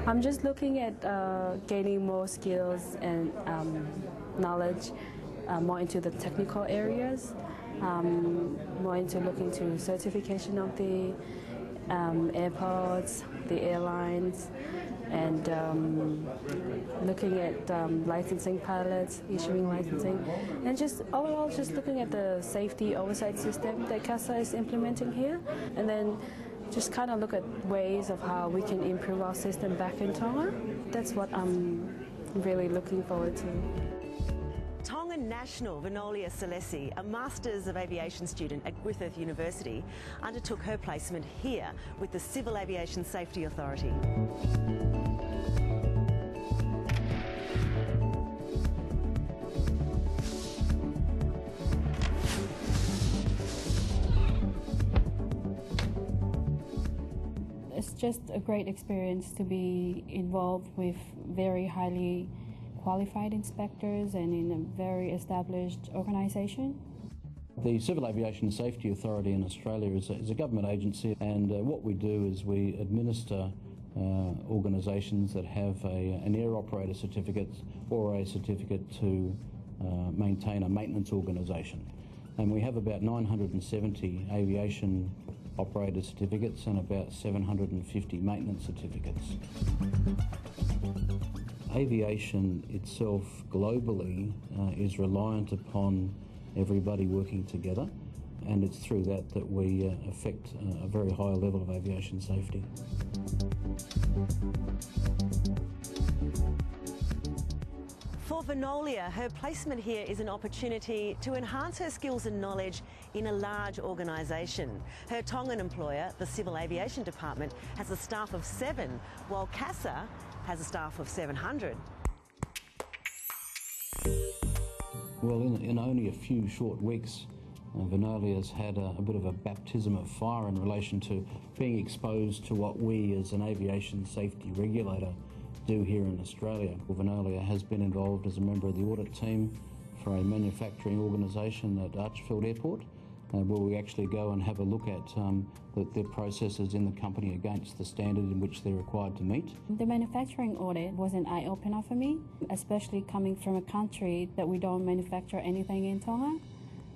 I'm just looking at gaining more skills and knowledge, more into the technical areas, more into looking to certification of the airports, the airlines, and looking at licensing pilots, issuing licensing, and just overall just looking at the safety oversight system that CASA is implementing here, and then just kind of look at ways of how we can improve our system back in Tonga. That's what I'm really looking forward to. Tongan national Vinolia Salesi, a Masters of Aviation student at Griffith University, undertook her placement here with the Civil Aviation Safety Authority. It's just a great experience to be involved with very highly qualified inspectors and in a very established organisation. The Civil Aviation Safety Authority in Australia is a government agency, and what we do is we administer organisations that have an air operator certificate or a certificate to maintain a maintenance organisation. And we have about 970 aviation operator certificates and about 750 maintenance certificates. Aviation itself globally is reliant upon everybody working together, and it's through that we affect a very high level of aviation safety. For Vinolia, her placement here is an opportunity to enhance her skills and knowledge in a large organisation. Her Tongan employer, the Civil Aviation Department, has a staff of 7, while CASA has a staff of 700. Well, in only a few short weeks, Vinolia's had a bit of a baptism of fire in relation to being exposed to what we as an aviation safety regulator do here in Australia. Well, Vinolia has been involved as a member of the audit team for a manufacturing organisation at Archfield Airport, where we actually go and have a look at their processes in the company against the standard in which they're required to meet. The manufacturing audit was an eye-opener for me, especially coming from a country that we don't manufacture anything in Tonga.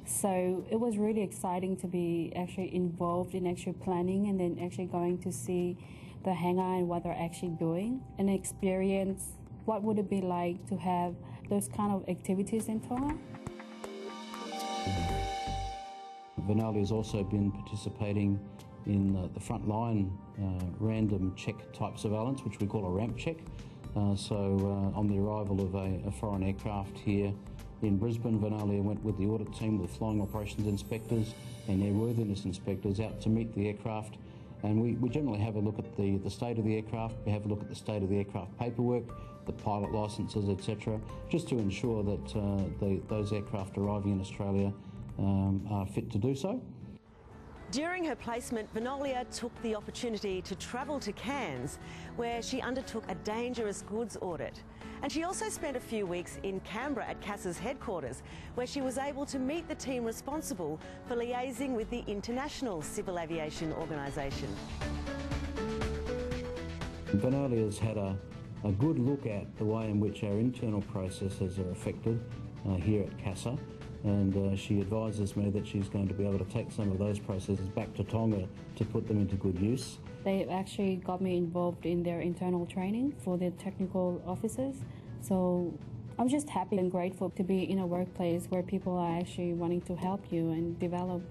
So it was really exciting to be actually involved in actually planning and then actually going to see the hangar and what they're actually doing and experience what would it be like to have those kind of activities in Tonga. Vinolia has also been participating in the frontline random check type surveillance, which we call a ramp check. On the arrival of a foreign aircraft here in Brisbane, Vinolia went with the audit team, with flying operations inspectors and airworthiness inspectors out to meet the aircraft. And we generally have a look at the state of the aircraft, we have a look at the state of the aircraft paperwork, the pilot licences, etc., just to ensure that those aircraft arriving in Australia are fit to do so. During her placement, Vinolia took the opportunity to travel to Cairns, where she undertook a dangerous goods audit. And she also spent a few weeks in Canberra at CASA's headquarters, where she was able to meet the team responsible for liaising with the International Civil Aviation Organisation. Vinolia's had a good look at the way in which our internal processes are affected here at CASA. And she advises me that she's going to be able to take some of those processes back to Tonga to put them into good use. They actually got me involved in their internal training for their technical officers. So I'm just happy and grateful to be in a workplace where people are actually wanting to help you and develop.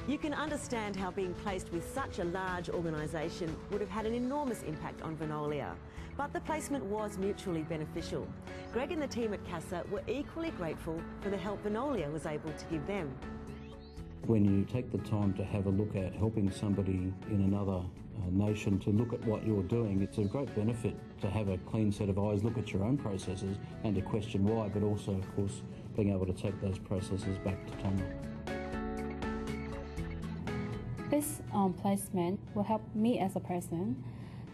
You can understand how being placed with such a large organisation would have had an enormous impact on Vinolia. But the placement was mutually beneficial. Greg and the team at CASA were equally grateful for the help Vinolia was able to give them. When you take the time to have a look at helping somebody in another nation to look at what you're doing, it's a great benefit to have a clean set of eyes, look at your own processes and to question why, but also, of course, being able to take those processes back to Tonga. This placement will help me as a person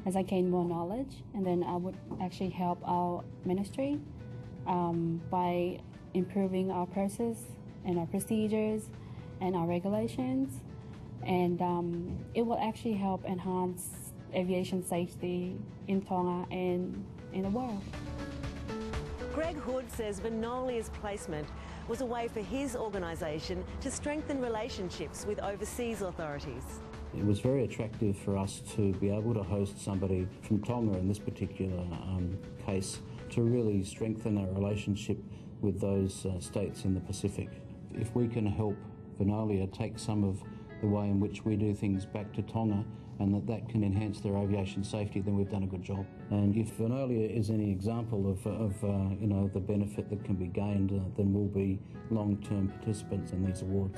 as I gain more knowledge, and then I would actually help our ministry by improving our process and our procedures and our regulations, and it will actually help enhance aviation safety in Tonga and in the world. Greg Hood says Vinolia's placement was a way for his organisation to strengthen relationships with overseas authorities. It was very attractive for us to be able to host somebody from Tonga in this particular case to really strengthen our relationship with those states in the Pacific. If we can help Vinolia take some of the way in which we do things back to Tonga and that can enhance their aviation safety, then we've done a good job. And if Vinolia is any example of the benefit that can be gained, then we'll be long-term participants in these awards.